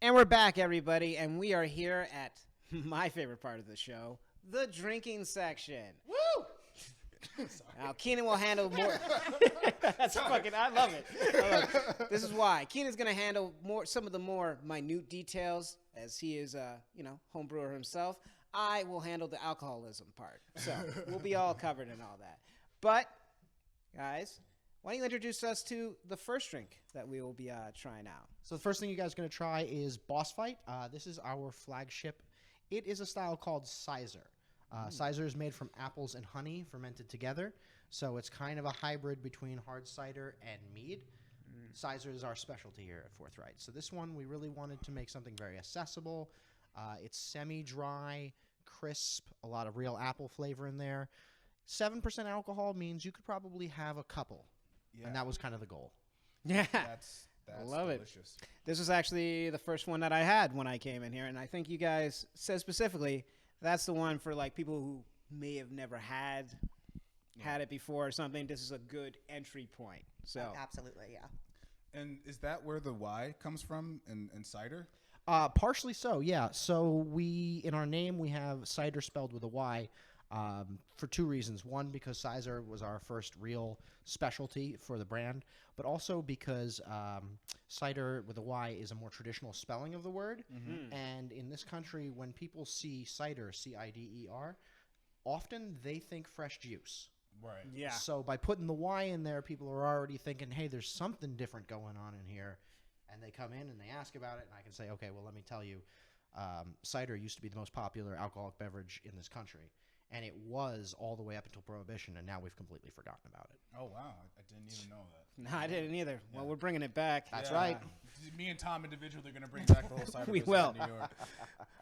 And we're back, everybody, and we are here at my favorite part of the show, the drinking section. Woo! Now, Keenan will handle more. That's fucking. I love it. This is why Keenan's gonna handle some of the more minute details, as he is, home brewer himself. I will handle the alcoholism part, so we'll be all covered in all that. But, guys, why don't you introduce us to the first drink that we will be trying out? So the first thing you guys are going to try is Boss Fight. This is our flagship. It is a style called Cyder. Cyder is made from apples and honey fermented together. So it's kind of a hybrid between hard cider and mead. Cyder is our specialty here at Forthright. So this one, we really wanted to make something very accessible. It's semi-dry, crisp, a lot of real apple flavor in there. 7% alcohol means you could probably have a couple. Yeah. And that was kind of the goal. Yeah. That's love delicious. This was actually the first one that I had when I came in here, and I think you guys said specifically that's the one for like people who may have never had it before or something. This is a good entry point. So absolutely, yeah. And is that where the Y comes from in cider? Partially so, yeah. So in our name, we have cider spelled with a Y. For two reasons. One, because Cyder was our first real specialty for the brand, but also because cider with a Y is a more traditional spelling of the word. Mm-hmm. And in this country, when people see cider, C-I-D-E-R, often they think fresh juice. Right. Yeah. So by putting the Y in there, people are already thinking, hey, there's something different going on in here. And they come in and they ask about it, and I can say, okay, well, let me tell you, cider used to be the most popular alcoholic beverage in this country. And it was all the way up until Prohibition, and now we've completely forgotten about it. Oh, wow. I didn't even know that. No, I didn't either. Yeah. Well, we're bringing it back. That's right. Me and Tom individually are going to bring back the whole cider we business will. in New York.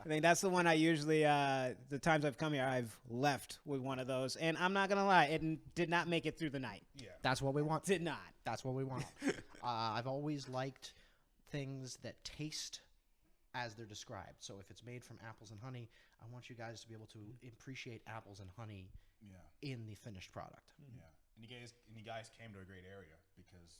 I think that's the one I usually, the times I've come here, I've left with one of those. And I'm not going to lie, it did not make it through the night. Yeah. That's what we want. Did not. That's what we want. I've always liked things that taste as they're described. So if it's made from apples and honey, I want you guys to be able to appreciate apples and honey in the finished product. Yeah. And you guys came to a great area because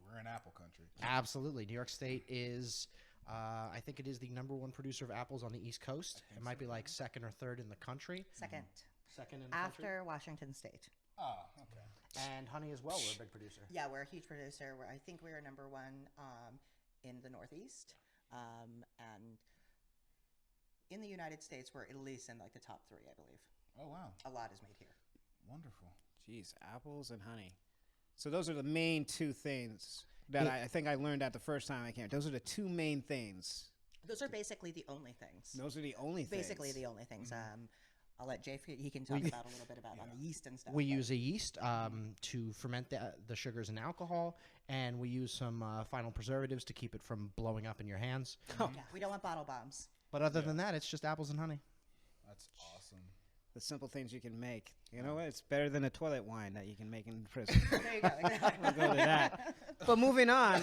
we're in apple country. Absolutely. New York State is, I think it is the #1 producer of apples on the East Coast. It might be like second or third in the country. Second. Second in the After country? Washington State. Oh, okay. And honey as well, we're a big producer. Yeah, we're a huge producer. I think we are #1 in the Northeast. And in the United States, we're at least in like the top 3, I believe. Oh, wow. A lot is made here. Wonderful. Jeez, apples and honey. So those are the main two things that I think I learned at the first time I came. Those are the two main things. Those are basically the only things. Those are the only things. Basically the only things. I'll let Jay, he can talk about a little bit about on the yeast and stuff. We use a yeast to ferment the sugars and alcohol, and we use some final preservatives to keep it from blowing up in your hands. Yeah, we don't want bottle bombs. But other than that, it's just apples and honey. That's awesome. The simple things you can make. You know what? It's better than a toilet wine that you can make in prison. There you go. We'll go to that. But moving on.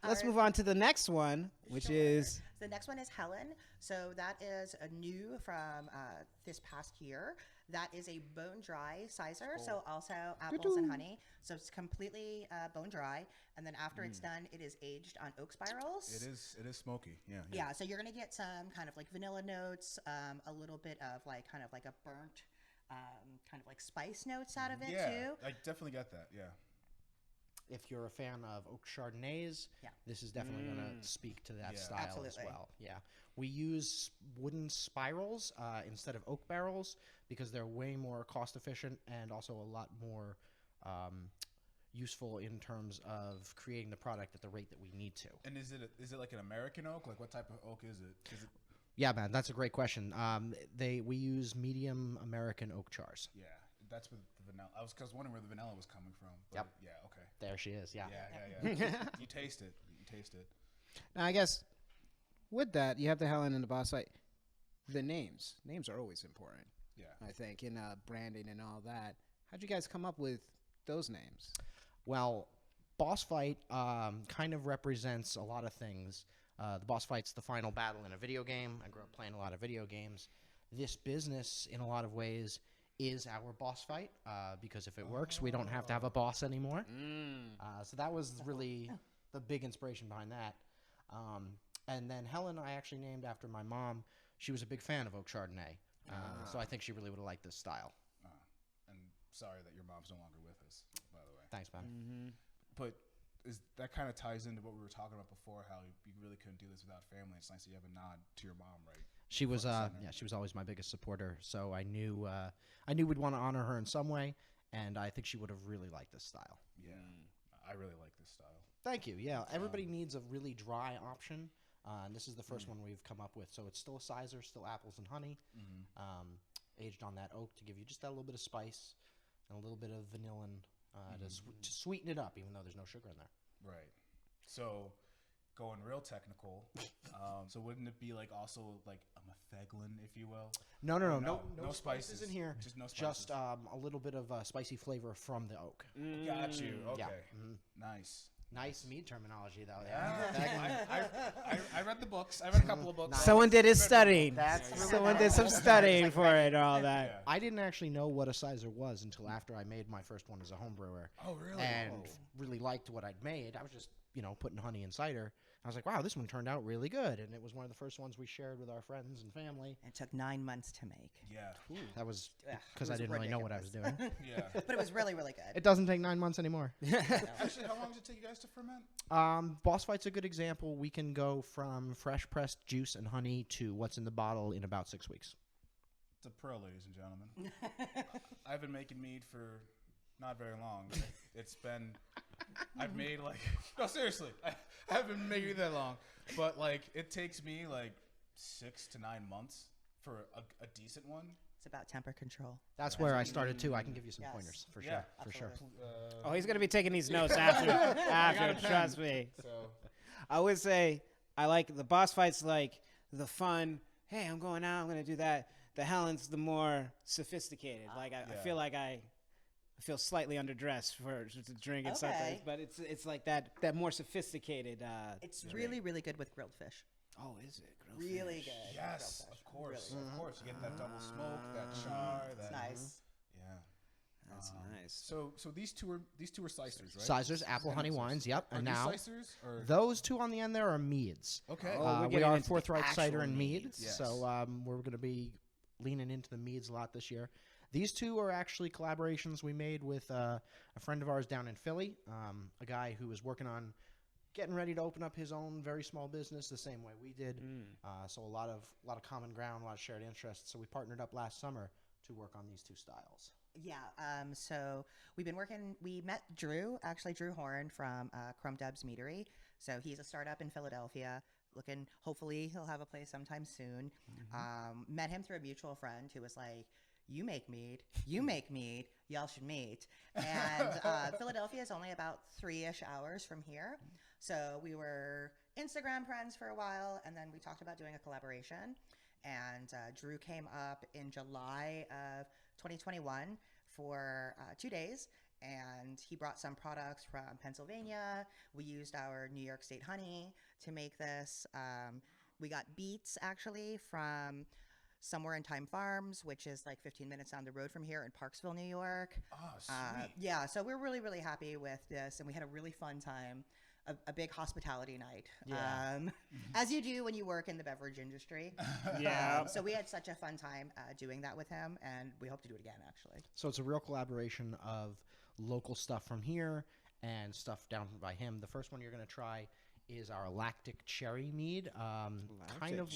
Let's move on to the next one, which is... The next one is Helen. So that is a new from this past year. That is a bone dry cider. So also apples and honey. So it's completely bone dry. And then after it's done, it is aged on oak spirals. It is smoky. Yeah. Yeah. So you're going to get some kind of like vanilla notes, a little bit of like kind of like a burnt kind of like spice notes out of it too. I definitely got that. Yeah. If you're a fan of oak Chardonnays, this is definitely going to speak to that style as well. Yeah, we use wooden spirals instead of oak barrels because they're way more cost efficient and also a lot more useful in terms of creating the product at the rate that we need to. And is it like an American oak? Like what type of oak is it? Yeah, man, that's a great question. We use medium American oak chars. Yeah. That's with the vanilla. I was wondering where the vanilla was coming from. Yep. Yeah. Okay. There she is. Yeah. Yeah. You taste it. Now, I guess with that, you have the Helen and the Boss Fight. The names are always important. Yeah. I think in branding and all that. How'd you guys come up with those names? Well, Boss Fight kind of represents a lot of things. The Boss Fight's the final battle in a video game. I grew up playing a lot of video games. This business, in a lot of ways, is our boss fight because if it works, we don't have to have a boss anymore. So that was really the big inspiration behind that. And then Helen, I actually named after my mom. She was a big fan of oak Chardonnay, so I think she really would have liked this style. And sorry that your mom's no longer with us, by the way. Thanks, man. Mm-hmm. But that kind of ties into what we were talking about before, how you really couldn't do this without family. It's nice that you have a nod to your mom, right? She was, she was always my biggest supporter. So I knew we'd want to honor her in some way, and I think she would have really liked this style. Yeah, I really like this style. Thank you. Yeah, everybody needs a really dry option, and this is the first one we've come up with. So it's still a cyder, still apples and honey, aged on that oak to give you just that little bit of spice and a little bit of vanilla to sweeten it up, even though there's no sugar in there. Right. So, going real technical, so wouldn't it be like also like a metheglin, if you will? No No spices in here. Just no spices. Just a little bit of spicy flavor from the oak. Got you. Okay. Yeah. Nice. Nice mead terminology, though. Yeah. I read the books. I read a couple of books. Someone did his studying. That's Someone did some studying for it, all that. Yeah. I didn't actually know what a cyder was until after I made my first one as a home brewer. Oh, really? And really liked what I'd made. I was just, putting honey in cider. I was like, wow, this one turned out really good. And it was one of the first ones we shared with our friends and family. It took 9 months to make. Yeah. That was Ugh, because it I was didn't really know what I was doing. Yeah. But it was really, really good. It doesn't take 9 months anymore. Actually, how long does it take you guys to ferment? Boss Fight's a good example. We can go from fresh pressed juice and honey to what's in the bottle in about 6 weeks. It's a pro, ladies and gentlemen. I've been making mead for not very long. I've made no, seriously. I haven't been making it that long. But it takes me 6 to 9 months for a decent one. It's about temper control. That's where I started too. I can give you some Yes. pointers for Yeah, sure. For sure. Oh, he's gonna be taking these notes after. Trust me. So I would say I like the boss fights, like the fun. Hey, I'm going out. I'm gonna do that. The Helen's the more sophisticated. I feel like I feel slightly underdressed to drink and something, Okay. but it's like that more sophisticated. It's drink. really, really good with grilled fish. Oh, is it? Grilled Really fish? good. yes, grilled fish. of course, Really of course. You get that double smoke, that char. It's nice. Yeah. That's nice. So these two are ciders, right? Ciders, apple honey wines. Yep. Are And these now ciders or those two on the end there are meads. okay? Oh, we're We getting are into the Forthright Cyder actual and Mead. meads. Yes. So we're going to be leaning into the meads a lot this year. These two are actually collaborations we made with a friend of ours down in Philly, a guy who was working on getting ready to open up his own very small business the same way we did. So a lot of common ground, a lot of shared interests. So we partnered up last summer to work on these two styles. Yeah. So we've been working. We met Drew Horn from Chrome Dubs Meadery. So he's a startup in Philadelphia. Hopefully he'll have a place sometime soon. Met him through a mutual friend who was like, you make mead, y'all should meet. And Philadelphia is only about 3-ish hours from here. So we were Instagram friends for a while, and then we talked about doing a collaboration. And Drew came up in July of 2021 for 2 days, and he brought some products from Pennsylvania. We used our New York State honey to make this. We got beets actually from Somewhere in Time Farms, which is 15 minutes down the road from here in Parksville, New York. Oh, sweet. Yeah, so we're really, really happy with this, and we had a really fun time, a big hospitality night, as you do when you work in the beverage industry. Yeah. So we had such a fun time doing that with him, and we hope to do it again, actually. So it's a real collaboration of local stuff from here and stuff down by him. The first one you're going to try is our lactic cherry mead, kind of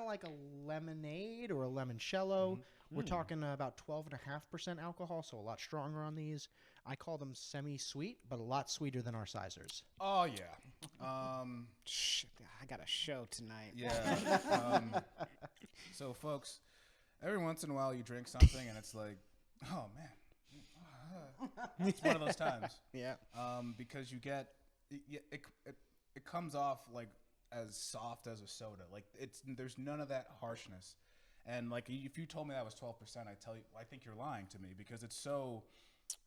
like a lemonade or a limoncello. We're talking about 12.5% alcohol, so a lot stronger on these. I call them semi-sweet, but a lot sweeter than our ciders. Oh yeah. Shit, I got a show tonight. Yeah. So folks, every once in a while you drink something and it's like, oh man, it's one of those times. Yeah. Because you get it comes off as soft as a soda. There's none of that harshness. And if you told me that was 12%, I think you're lying to me, because it's so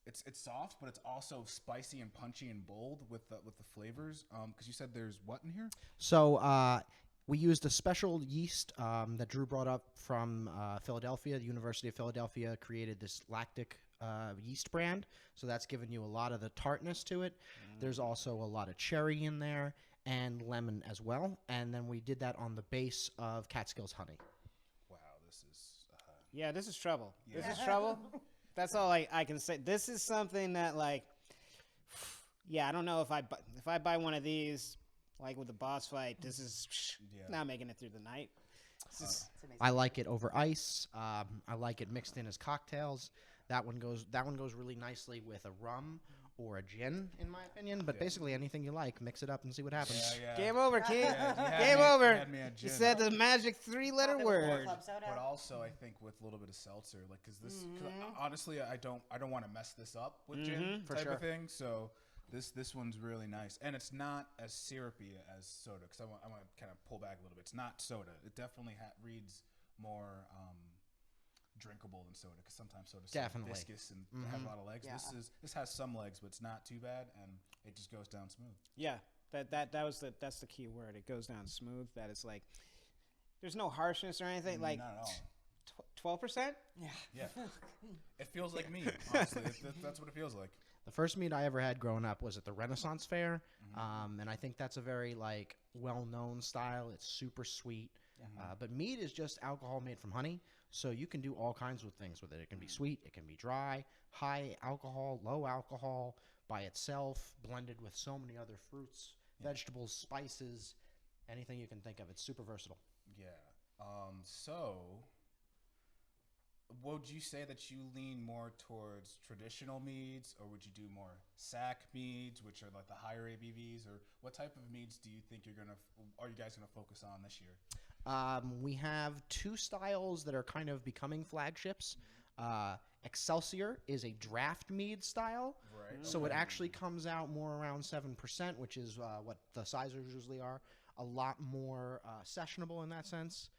it's soft, but it's also spicy and punchy and bold with the flavors. Because you said there's what in here? So we used a special yeast that Drew brought up from Philadelphia. The University of Philadelphia created this lactic yeast brand, so that's giving you a lot of the tartness to it. There's also a lot of cherry in there and lemon as well, and then we did that on the base of Catskills honey. Wow, this is. Yeah, this is trouble. Yeah. This is trouble. That's all I can say. This is something that, like, yeah, I don't know if I buy one of these, like with the boss fight, this is not making it through the night. It's amazing. I like it over ice. I like it mixed in as cocktails. That one goes really nicely with a rum or a gin, in my opinion. But basically anything you like, mix it up and see what happens. Yeah. Game over, kid. Yeah, Game you over. had me at You gin. said the magic 3-letter word. Club soda. But also, I think with a little bit of seltzer, like, cause honestly, I don't want to mess this up with gin for type sure. of thing. So this one's really nice, and it's not as syrupy as soda. Cause I want to kind of pull back a little bit. It's not soda. It definitely reads more drinkable than soda. Cause sometimes soda's so Definitely. viscous and have a lot of legs. Yeah. This has some legs, but it's not too bad, and it just goes down smooth. Yeah, that's the key word. It goes down smooth. That is like, there's no harshness or anything. Like Not at all. 12%. Yeah. Yeah, it feels like me. Honestly, that's what it feels like. The first mead I ever had growing up was at the Renaissance Fair, and I think that's a very like well-known style. It's super sweet, but mead is just alcohol made from honey, so you can do all kinds of things with it. It can be sweet, it can be dry, high alcohol, low alcohol, by itself, blended with so many other fruits, vegetables, spices, anything you can think of. It's super versatile. Yeah. So, would you say that you lean more towards traditional meads, or would you do more sack meads, which are like the higher ABVs, or what type of meads do you think are you guys gonna focus on this year? We have two styles that are kind of becoming flagships. Excelsior is a draft mead style, Right. so it actually comes out more around 7%, which is what the cyders usually are. A lot more sessionable in that sense.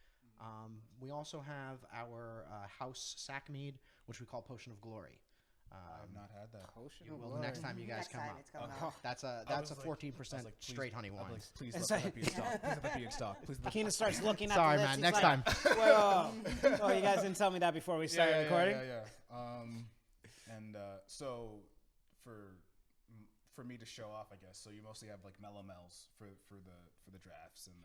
We also have our house sack mead, which we call Potion of Glory. I've not had that. Potion Well, the next time you guys Next come time up, it's coming Oh. up. that's a I was 14% like, please- straight honey I'm wine. like, please let that be in stock. Please let that be in stock. Please let Keenan starts looking at Sorry, the man. list. Next He's time. like, Whoa. Oh, you guys didn't tell me that before we started recording? Yeah. And so for me to show off, I guess. So you mostly have like melomels for the drafts, and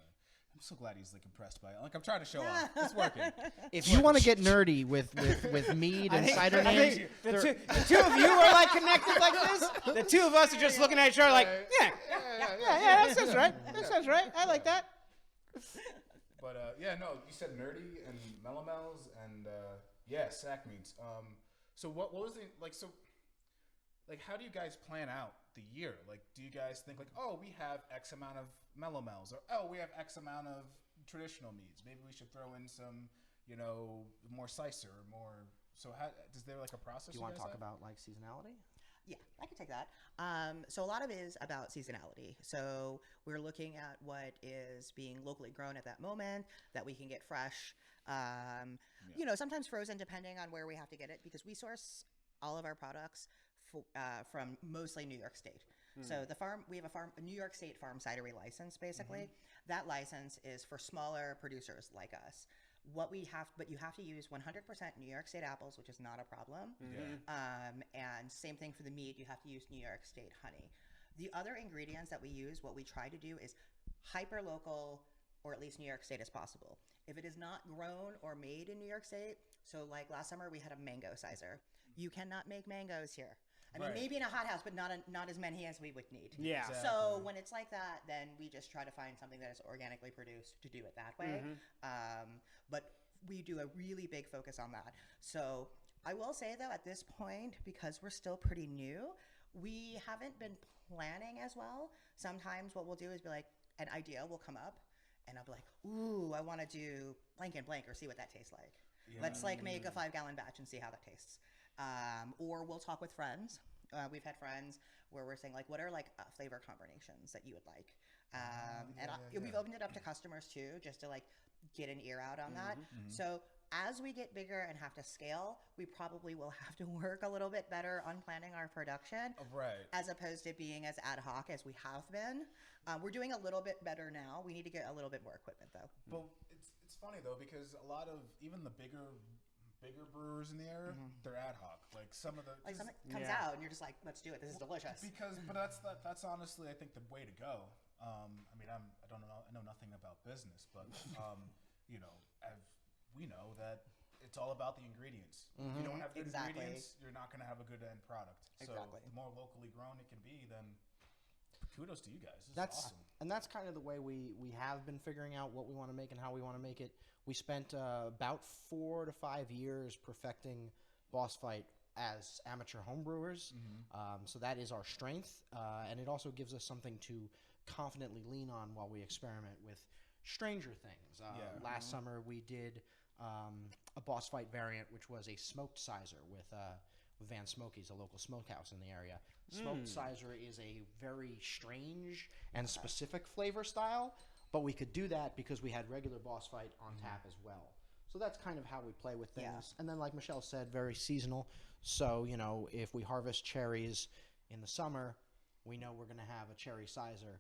I'm so glad he's like impressed by it. Like, I'm trying to show off. It's working. If you want to get nerdy with mead and cider I names, think the two of you are like connected like this. The two of us are just looking at each other like, yeah, that sounds right. That sounds right. I like that. But no, you said nerdy and melomels and sack meats. So what was it like? So like, how do you guys plan out the year? Like, do you guys think like, oh, we have X amount of melomels, or oh, we have X amount of traditional meads? Maybe we should throw in some, more cider or more. So how is there like a process? do you want to guys talk have? about like seasonality? Yeah, I can take that. So a lot of it is about seasonality. So we're looking at what is being locally grown at that moment that we can get fresh. Sometimes frozen, depending on where we have to get it, because we source all of our products from mostly New York State. So we have a New York State farm cidery license, basically. That license is for smaller producers like us. But you have to use 100% New York State apples, which is not a problem. And same thing for the mead, you have to use New York State honey. The other ingredients that we use, what we try to do is hyper local, or at least New York State as possible. If it is not grown or made in New York State, so like last summer we had a mango cider. You cannot make mangoes here. I mean, Right. maybe in a hothouse, but not as many as we would need. Yeah. Exactly. So when it's like that, then we just try to find something that is organically produced to do it that way. But we do a really big focus on that. So I will say, though, at this point, because we're still pretty new, we haven't been planning as well. Sometimes what we'll do is be like, an idea will come up, and I'll be like, ooh, I want to do blank and blank, or see what that tastes like. Let's like make a 5-gallon batch and see how that tastes. Or we'll talk with friends. We've had friends where we're saying like, what are like flavor combinations that you would like? We've opened it up to customers too, just to like get an ear out on that. So as we get bigger and have to scale, we probably will have to work a little bit better on planning our production, Right. as opposed to being as ad hoc as we have been. We're doing a little bit better now. We need to get a little bit more equipment though. But it's funny though, because a lot of even the bigger bigger brewers in the area, they're ad hoc. Like some of the Like something comes out and you're just like, let's do it. This is delicious. but that's honestly I think the way to go. I mean, I know nothing about business, but you know, we know that it's all about the ingredients. If you don't have good ingredients, you're not going to have a good end product. So the more locally grown it can be, then kudos to you guys. This is awesome. And that's kind of the way we have been figuring out what we want to make and how we want to make it. We spent about 4 to 5 years perfecting Boss Fight as amateur homebrewers. So that is our strength. And it also gives us something to confidently lean on while we experiment with stranger things. Last summer we did a Boss Fight variant, which was a smoked cider with Van Smokey's, a local smokehouse in the area. Smoked cider is a very strange and specific flavor style, but we could do that because we had regular Boss Fight on tap as well. So that's kind of how we play with things. Yeah. And then, like Michelle said, very seasonal. So, you know, if we harvest cherries in the summer, we know we're going to have a cherry cider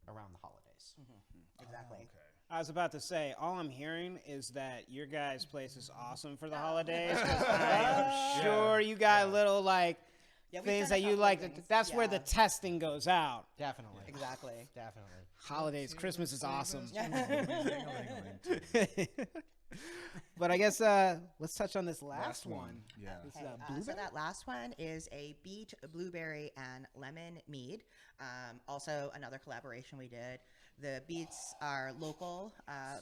around the holidays. Exactly. Okay. I was about to say, all I'm hearing is that your guys' place is awesome for the holidays. 'Cause I am sure you got little like We've things done that a you couple like. things. That's where the testing goes out. Definitely. Exactly. Definitely. Holidays, Christmas is awesome. Ding-a-ling-a-ling. But I guess let's touch on this last one. Yeah. This, Okay, so blueberry? that last one is a beet, blueberry, and lemon mead. Also, another collaboration we did. The beets are local.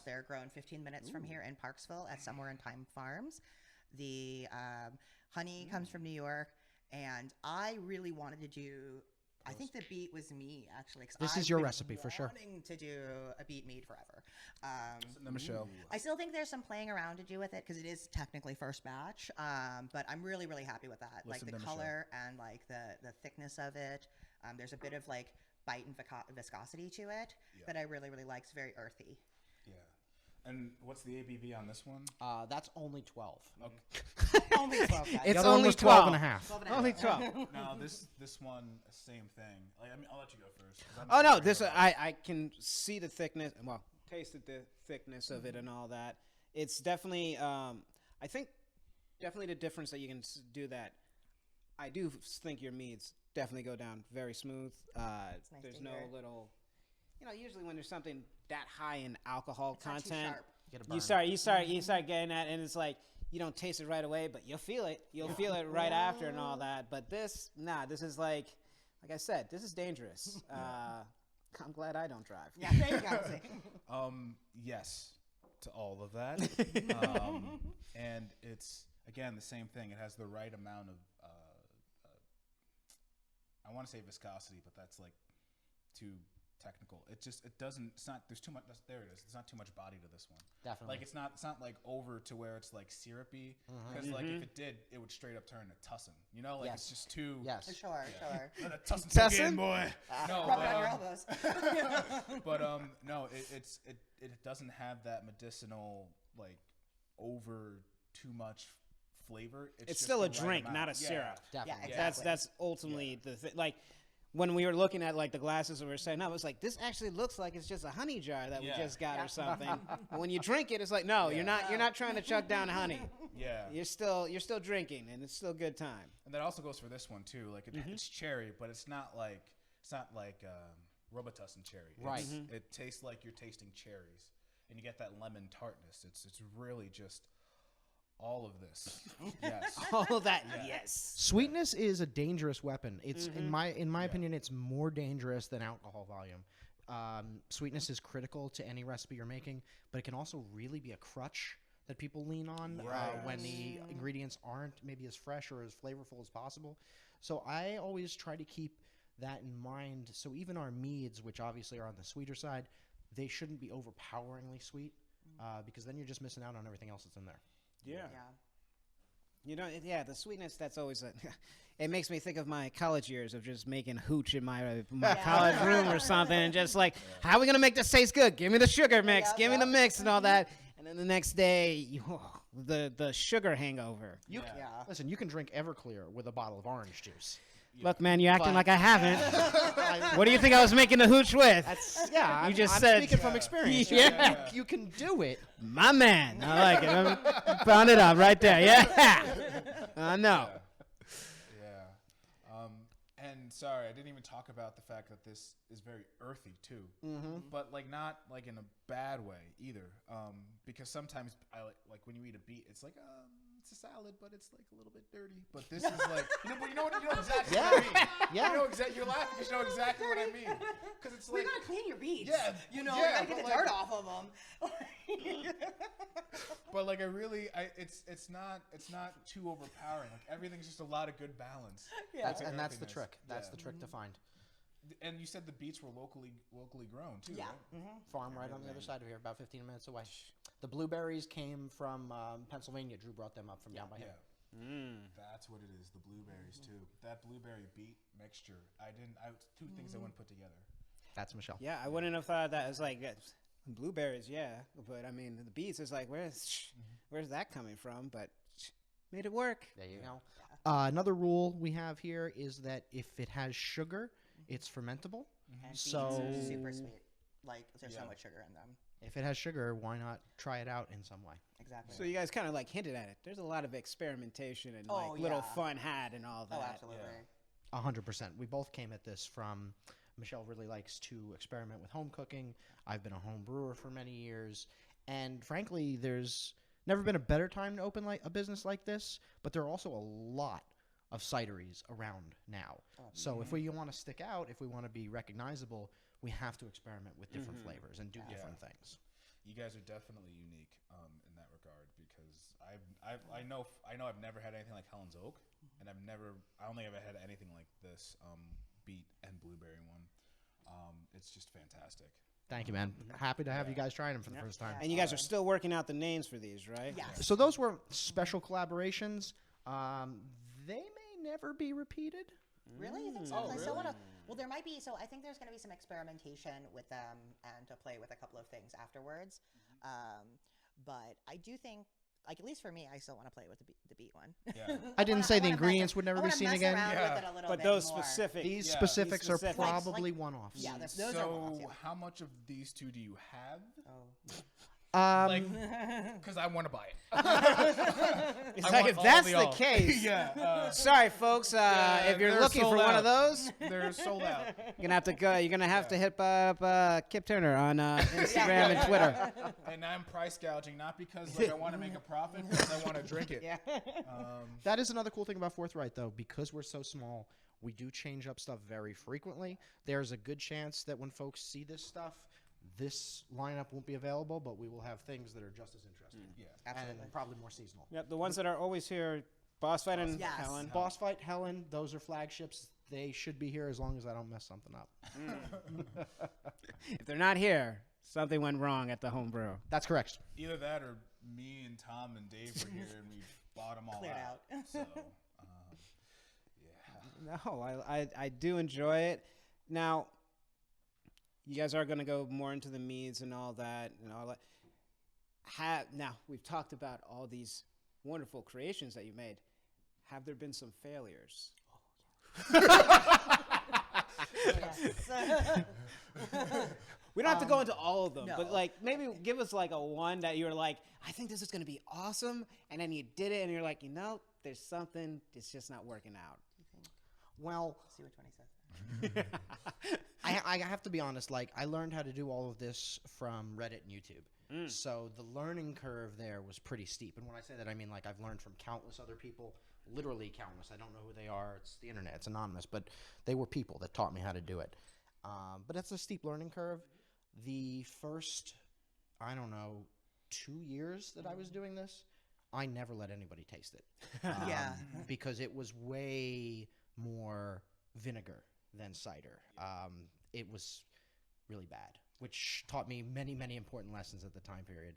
They're grown 15 minutes from here in Parksville at Somewhere in Time Farms. The honey comes from New York, and I really wanted to do. I think the beet was me actually. 'Cause This is I've your been recipe for sure. Wanting to do a beet mead forever. Michelle. I still think there's some playing around to do with it because it is technically first batch. But I'm really, really happy with that. Like Listen the to Michelle. color and like the thickness of it. There's a bit of like bite and viscosity to it that I really, really like. It's very earthy. Yeah. And what's the ABV on this one? That's only 12. Only 12 guys. It's The other one only was 12 and a 12. half. 12 and a Only half. 12. No, this one, same thing. Like, I mean, I'll let you go first. 'Cause I'm Oh no, figuring this it out. I can see the thickness. Well, tasted the thickness of it and all that. It's definitely I think definitely the difference that you can do that. I do think your meads definitely go down very smooth. nice There's to no hear. little, usually when there's something that high in alcohol It's not too content, sharp. Get a you burn. start getting that, and it's like you don't taste it right away, but you'll feel it. You'll feel it right after and all that. But this is like I said, this is dangerous. I'm glad I don't drive. Yeah, there you go. See? Yes, to all of that. And it's again the same thing. It has the right amount of I want to say viscosity, but that's like too technical. It doesn't. It's not. There's too much. There it is. There's not too much body to this one. Definitely. Like it's not like over to where it's like syrupy. Because like if it did, it would straight up turn to tussin. You know, like it's just too. Yes. Sure. Tussin, Tussin? boy. No, Rub it on your elbows. but no, it doesn't have that medicinal like over too much flavor. It's just still the a right drink, amount. not a syrup. Definitely. Yeah, exactly. That's ultimately the thing. Like when we were looking at like the glasses, we were saying, no, it's like this actually looks like it's just a honey jar that we just got or something. But when you drink it, it's like no, you're not trying to chuck down honey. Yeah. You're still drinking, and it's still a good time. And that also goes for this one too. Like it's cherry, but it's not like Robitussin cherry. Right. It tastes like you're tasting cherries, and you get that lemon tartness. It's really just all of this. Yes. All of that, yes. Sweetness is a dangerous weapon. It's in my opinion, it's more dangerous than alcohol volume. Sweetness is critical to any recipe you're making, but it can also really be a crutch that people lean on when the ingredients aren't maybe as fresh or as flavorful as possible. So I always try to keep that in mind. So even our meads, which obviously are on the sweeter side, they shouldn't be overpoweringly sweet because then you're just missing out on everything else that's in there. Yeah. The sweetness, that's always it makes me think of my college years of just making hooch in my college room or something and just like, how are we going to make this taste good? Give me the sugar mix, give me the mix and all that. And then the next day, the sugar hangover. Listen, you can drink Everclear with a bottle of orange juice. Look, man, you're acting like I haven't. I- What do you think I was making the hooch with? I'm just said- speaking from experience. Yeah. You can do it. My man. I like it. Found it up right there. Yeah. I know. Yeah. And sorry, I didn't even talk about the fact that this is very earthy too. But like not like in a bad way either. Because sometimes I like when you eat a beet, it's like it's a salad, but it's like a little bit dirty. But this is like but you know exactly what I mean. Yeah. You know exactly. You're laughing because you know exactly what I mean. Because it's We like gotta clean your beads. Yeah, You know, yeah, we gotta get but the like- dirt off of them. But like it's not too overpowering. Like everything's just a lot of good balance. Yeah. With That's the earthiness. trick. That's Yeah. the trick to find. And you said the beets were locally grown too. Yeah. Right? Farm right on the other side of here, about 15 minutes away. The blueberries came from Pennsylvania. Drew brought them up from down by Yeah. here. That's what it is. The blueberries too. That blueberry beet mixture. Two things I wouldn't put together. That's Michelle. Yeah, I wouldn't have thought that. It's like blueberries, yeah. But I mean, the beets is like, where's that coming from? But made it work. There you go. Another rule we have here is that if it has sugar, it's fermentable. And So- beets are super sweet. Like there's so Yeah. much sugar in them. If it has sugar, why not try it out in some way? Exactly. So you guys kind of like hinted at it. There's a lot of experimentation and Oh, like little yeah. fun had and all that. Oh, absolutely. 100%. We both came at this from Michelle really likes to experiment with home cooking. I've been a home brewer for many years. And frankly, there's never been a better time to open like a business like this, but there are also a lot of cideries around now. So if we want to stick out, if we want to be recognizable, we have to experiment with different flavors and do different things. You guys are definitely unique in that regard because I know I've never had anything like Helen's Oak, and I only ever had anything like this beet and blueberry one. It's just fantastic. Thank you, man. Happy to have you guys trying them for the first time. And you guys are still working out the names for these, right? Yes. So those were special collaborations. They may never be repeated. Really? You think so? Oh, 'Cause I still really? wanna. Well, there might be. So I think there's going to be some experimentation with them and to play with a couple of things afterwards. But I do think, like at least for me, I still want to play with the beat one. Yeah. I didn't say the wanna ingredients would I never be wanna seen mess again. around Yeah. with it a little But bit those more. specific. These Yeah. specifics These specifics. are probably one-offs. Yeah, those are So one-offs, yeah. how much of these two do you have? Oh. Like, because I want to buy it. It's I like want if all that's the the all. case. Yeah. Sorry, folks. If you're they're looking for sold one of out. those, They're sold out. you're gonna have to go. You're gonna have to hit up Kip Turner on Instagram and Twitter. And I'm price gouging not because like I want to make a profit, because I want to drink it. Yeah. That is another cool thing about Forthright, though. Because we're so small, we do change up stuff very frequently. There's a good chance that when folks see this stuff, this lineup won't be available, but we will have things that are just as interesting. Yeah. Absolutely. And probably more seasonal. Yep. The ones that are always here, Boss Fight and Yes. Helen. Boss Fight, Helen, those are flagships. They should be here as long as I don't mess something up. If they're not here, something went wrong at the home brew. That's correct. Either that or me and Tom and Dave were here and we bought them all Cleared out. out. So, yeah. No, I do enjoy it. Now, you guys are going to go more into the meads and all that and all that. Now, we've talked about all these wonderful creations that you made. Have there been some failures? We don't have to go into all of them, but no. like maybe give us like a one that you're like, I think this is going to be awesome, and then you did it, and you're like, there's something, it's just not working out. Well, See which one he says. I have to be honest. Like, I learned how to do all of this from Reddit and YouTube. So the learning curve there was pretty steep. And when I say that, I mean, like, I've learned from countless other people, literally countless. I don't know who they are. It's the internet. It's anonymous. But they were people that taught me how to do it. But that's a steep learning curve. The first, 2 years that I was doing this, I never let anybody taste it. Yeah. Because it was way more vinegar than cider. It was really bad, which taught me many, many important lessons at the time period.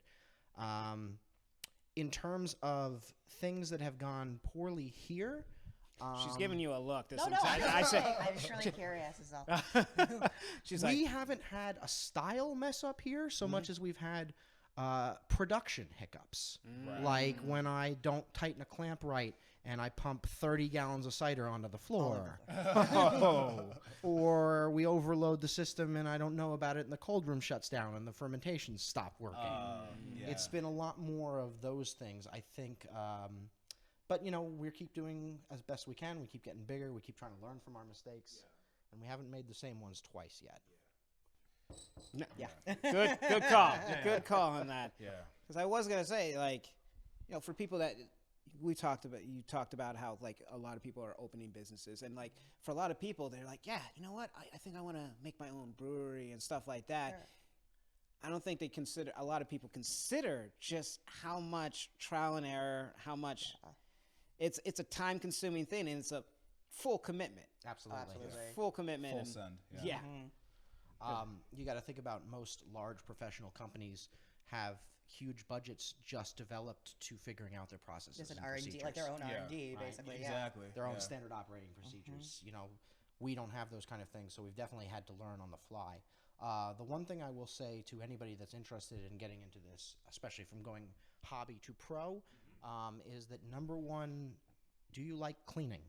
In terms of things that have gone poorly here, She's giving you a look. This No, entire, I say, I'm just really curious. Is all. she's like, we haven't had a style mess up here so much as we've had production hiccups. Like when I don't tighten a clamp right, and I pump 30 gallons of cider onto the floor. Oh. Or we overload the system and I don't know about it and the cold room shuts down and the fermentations stop working. Yeah. It's been a lot more of those things, I think. But, you know, we keep doing as best we can. We keep getting bigger. We keep trying to learn from our mistakes. And we haven't made the same ones twice yet. Yeah. Good call. Good call on that. Yeah. Because I was gonna say, like, you know, for people that you talked about how like a lot of people are opening businesses, and like for a lot of people, they're like, yeah, you know what, I think I want to make my own brewery and stuff like that. Sure. I don't think a lot of people consider just how much trial and error, how much it's a time consuming thing, and it's a full commitment. Absolutely. Full commitment. Full and- send. Yeah. You got to think about most large professional companies have huge budgets just developed to figuring out their processes. Just an and R&D, like their own Yeah. R&D, Right. basically. Exactly. their own yeah. standard operating procedures. You know, we don't have those kind of things, so we've definitely had to learn on the fly. The one thing I will say to anybody that's interested in getting into this, especially from going hobby to pro, is that number one, do you like cleaning?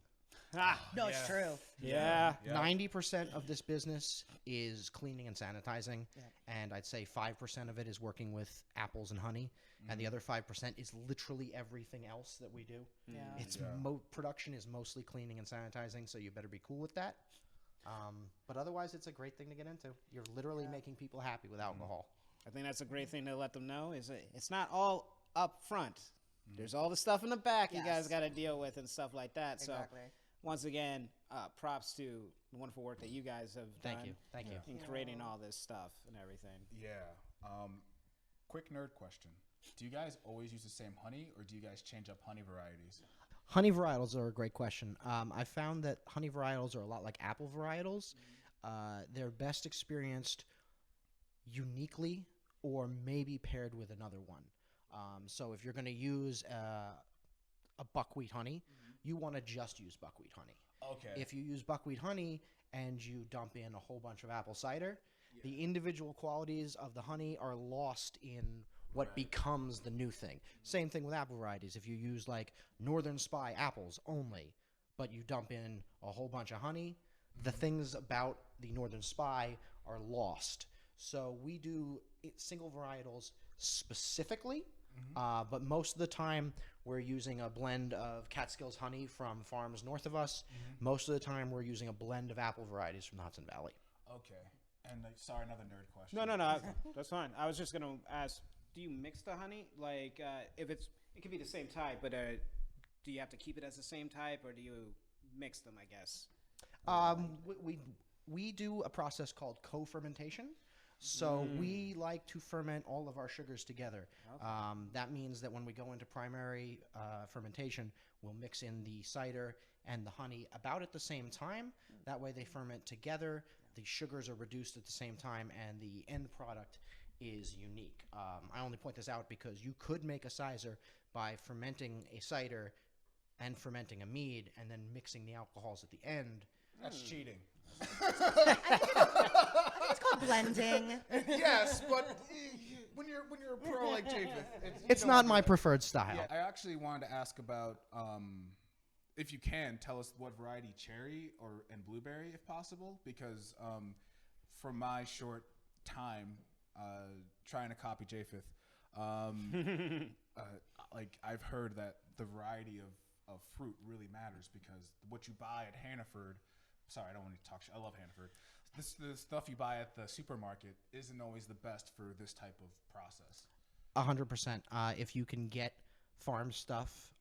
Ah, No, it's true. yeah. 90% of this business is cleaning and sanitizing, Yeah. and I'd say 5% of it is working with apples and honey, and the other 5% is literally everything else that we do. Yeah. It's Yeah. production is mostly cleaning and sanitizing, so you better be cool with that. But otherwise, it's a great thing to get into. You're literally making people happy with alcohol. I think that's a great thing to let them know. Is it's not all up front. There's all the stuff in the back you guys Yes. got to deal with and stuff like that. Exactly. So once again, props to the wonderful work that you guys have done. Thank you. In creating all this stuff and everything. Yeah. Quick nerd question. Do you guys always use the same honey, or do you guys change up honey varieties? Honey varietals are a great question. I found that honey varietals are a lot like apple varietals. They're best experienced uniquely or maybe paired with another one. So if you're going to use a buckwheat honey, you want to just use buckwheat honey. Okay. If you use buckwheat honey and you dump in a whole bunch of apple cider, the individual qualities of the honey are lost in what becomes the new thing. Same thing with apple varieties. If you use like Northern Spy apples only, but you dump in a whole bunch of honey, the things about the Northern Spy are lost. So we do single varietals specifically, but most of the time we're using a blend of Catskills honey from farms north of us. Most of the time we're using a blend of apple varieties from the Hudson Valley. Okay. And sorry, another nerd question. No, that's fine. I was just gonna ask, do you mix the honey? Like, if it could be the same type, but do you have to keep it as the same type, or do you mix them? I guess. We do a process called co-fermentation. So we like to ferment all of our sugars together. That means that when we go into primary fermentation, we'll mix in the cider and the honey about at the same time. That way they ferment together. The sugars are reduced at the same time, and the end product is unique. I only point this out because you could make a cider by fermenting a cider and fermenting a mead and then mixing the alcohols at the end. That's cheating. It's called blending. Yes, but when you're a pro like Japheth, It's not my preferred style. Yeah, I actually wanted to ask about if you can tell us what variety cherry and blueberry, if possible, because from my short time trying to copy Japheth, like I've heard that the variety of fruit really matters, because what you buy at Hannaford. Sorry, I don't want to talk shit. I love Hannaford. The stuff you buy at the supermarket isn't always the best for this type of process. 100%. If you can get farm stuff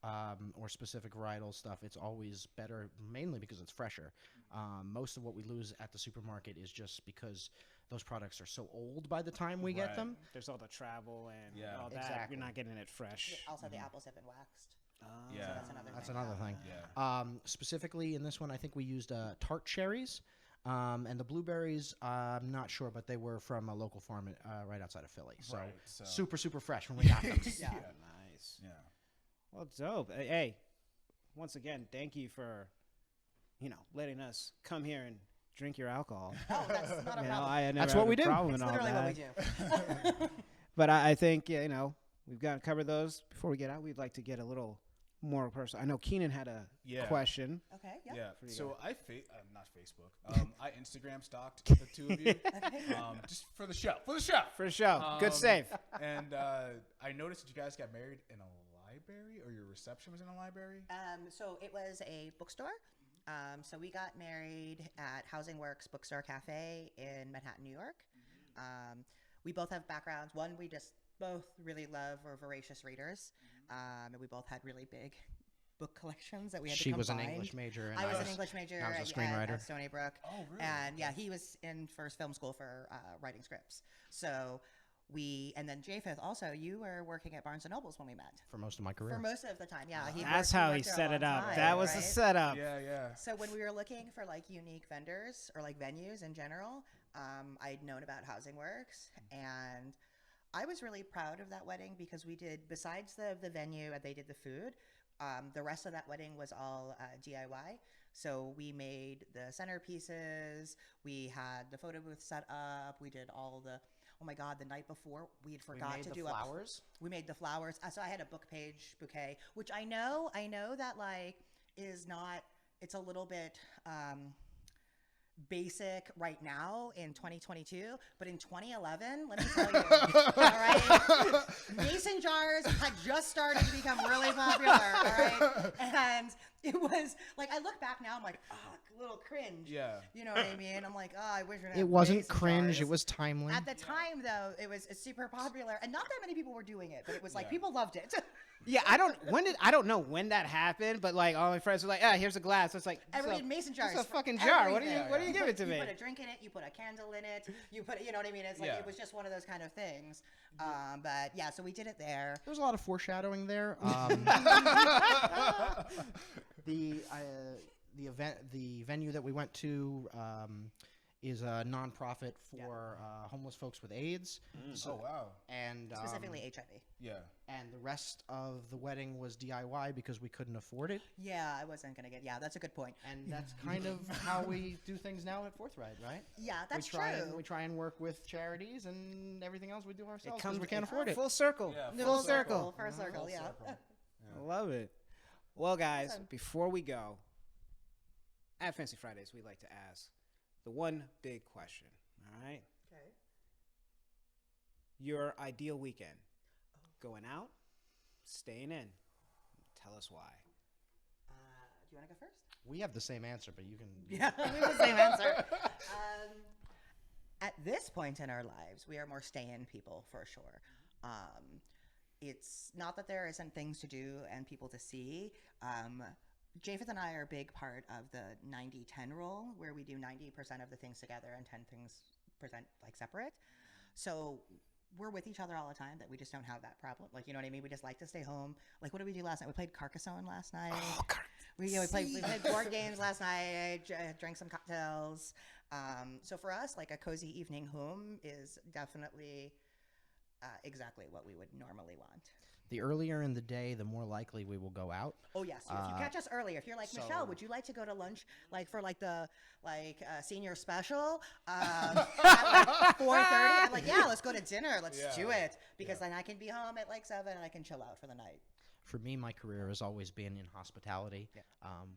or specific varietal stuff, it's always better, mainly because it's fresher. Most of what we lose at the supermarket is just because those products are so old by the time we get them. There's all the travel and Yeah. all that. Exactly. You're not getting it fresh. Also, the apples have been waxed. Yeah. So that's That's another thing. Yeah. Specifically in this one, I think we used tart cherries. And the blueberries, I'm not sure, but they were from a local farm right outside of Philly. So, Right, so- super, super fresh when we got them. Yeah. Nice. Yeah. Well, dope. Hey, once again, thank you for, letting us come here and drink your alcohol. Oh, that's not a problem. I never That's had what a we do. problem It's and all literally what we that. do. But I think, we've got to cover those. Before we get out, we'd like to get a little more personal. I know Keenan had a question. Okay. Yep. Yeah. So I not Facebook. I Instagram stalked the two of you, just for the show. For the show. Good save. And I noticed that you guys got married in a library, or your reception was in a library. So it was a bookstore. So we got married at Housing Works Bookstore Cafe in Manhattan, New York. We both have backgrounds. One, we just both really love or voracious readers, and we both had really big book collections that we had to combine. She was an English major. And I was an English major. I was a screenwriter at Stony Brook. Oh, really? And yeah, he was in first film school for writing scripts. So and then Japheth, also, you were working at Barnes & Nobles when we met. for most of my career. For most of the time, yeah. That's how he set it up. That was the setup. Yeah. So when we were looking for like unique vendors or like venues in general, I'd known about Housing Works, and I was really proud of that wedding because we did, besides the venue and they did the food, the rest of that wedding was all DIY. So we made the centerpieces, we had the photo booth set up, we did all the, oh my God, the night before we had forgot to do flowers. We made the flowers. So I had a book page bouquet, which I know that like is not, it's a little bit basic right now in 2022, but in 2011, let me tell you, all right, mason jars had just started to become really popular, all right, and it was like, I look back now, I'm like, oh, a little cringe. Yeah. You know what I mean? I'm like, oh, I wish It wasn't mason cringe. jars. It was timely. At the time, though, it was super popular, and not that many people were doing it, but it was like people loved it. Yeah, I don't know when that happened, but like all my friends were like, here's a glass. So it's like Every mason jar. It's a fucking jar. What do you give it to you me? You put a drink in it. You put a candle in it. You put, you know what I mean? It's like it was just one of those kind of things. But yeah, so we did it there. There was a lot of foreshadowing there. The venue that we went to is a nonprofit for homeless folks with AIDS. Oh wow! And Specifically HIV. Yeah. And the rest of the wedding was DIY because we couldn't afford it. Yeah, I wasn't gonna get. Yeah, that's a good point. And that's kind of how we do things now at Forthright, right? Yeah, that's true. We try and work with charities, and everything else we do ourselves because we can't afford it. Full circle. Yeah, Full circle. Full circle. Yeah. I love it. Well, guys, before we go, at Fancy Fridays, we like to ask the one big question. All right. Okay. Your ideal weekend. Going out, staying in. Tell us why. Do you want to go first? We have the same answer, but you can. Yeah, we have the same answer. At this point in our lives, we are more stay-in people for sure. It's not that there isn't things to do and people to see. Japheth and I are a big part of the 90-10 rule, where we do 90% of the things together and 10% like separate. So we're with each other all the time, that we just don't have that problem. Like, you know what I mean? We just like to stay home. Like, what did we do last night? We played Carcassonne last night. Oh, we played board games last night. Drank some cocktails. So for us, like a cozy evening home is definitely exactly what we would normally want. The earlier in the day, the more likely we will go out. Oh yes, if you catch us earlier, if you're like, Michelle, would you like to go to lunch, like for like the senior special at like 4:30? I'm like, yeah, let's go to dinner. Let's do it, because then I can be home at like 7 and I can chill out for the night. For me, my career has always been in hospitality,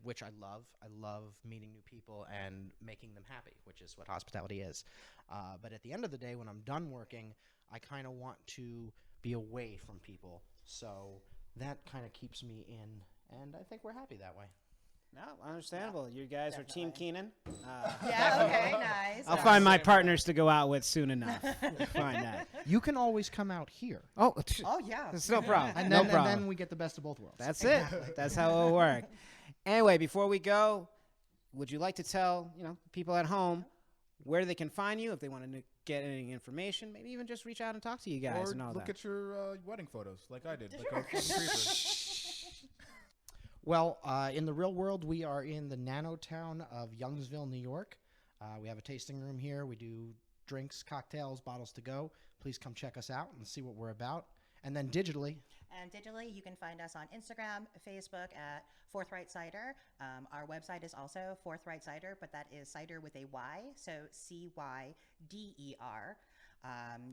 which I love. I love meeting new people and making them happy, which is what hospitality is. But at the end of the day, when I'm done working, I kind of want to be away from people. So that kind of keeps me in, and I think we're happy that way. No, understandable. You guys are Team Keenan. Yeah, okay, nice. I'll find my partners to go out with soon enough. Find that. You can always come out here. Oh yeah. It's no problem. And no then, problem. and then we get the best of both worlds. That's it. That's how it'll work. Anyway, before we go, would you like to tell people at home where they can find you if they want to get any information? Maybe even just reach out and talk to you guys Or and all look that. at your wedding photos, like I did. Like creepers. Well, in the real world, we are in the nano town of Youngsville, New York. We have a tasting room here. We do drinks, cocktails, bottles to go. Please come check us out and see what we're about. And then digitally. And digitally, you can find us on Instagram, Facebook at Forthright Cyder. Our website is also Forthright Cyder, but that is cider with a Y, so CYDER.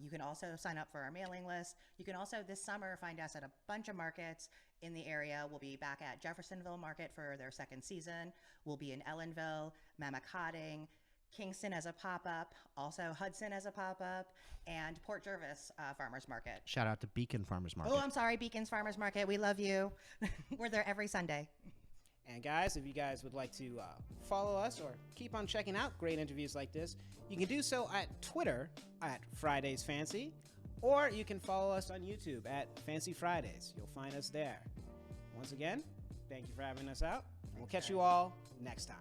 You can also sign up for our mailing list. You can also this summer find us at a bunch of markets in the area. We'll be back at Jeffersonville Market for their second season. We'll be in Ellenville, Mammoth-Cotting, Kingston as a pop-up, also Hudson as a pop-up, and Port Jervis Farmers Market. Shout out to Beacon Farmers Market. Oh, I'm sorry, Beacon's Farmers Market. We love you. We're there every Sunday. And guys, if you guys would like to follow us or keep on checking out great interviews like this, you can do so at Twitter at Fridays Fancy, or you can follow us on YouTube at Fancy Fridays. You'll find us there. Once again, thank you for having us out. We'll catch you all next time.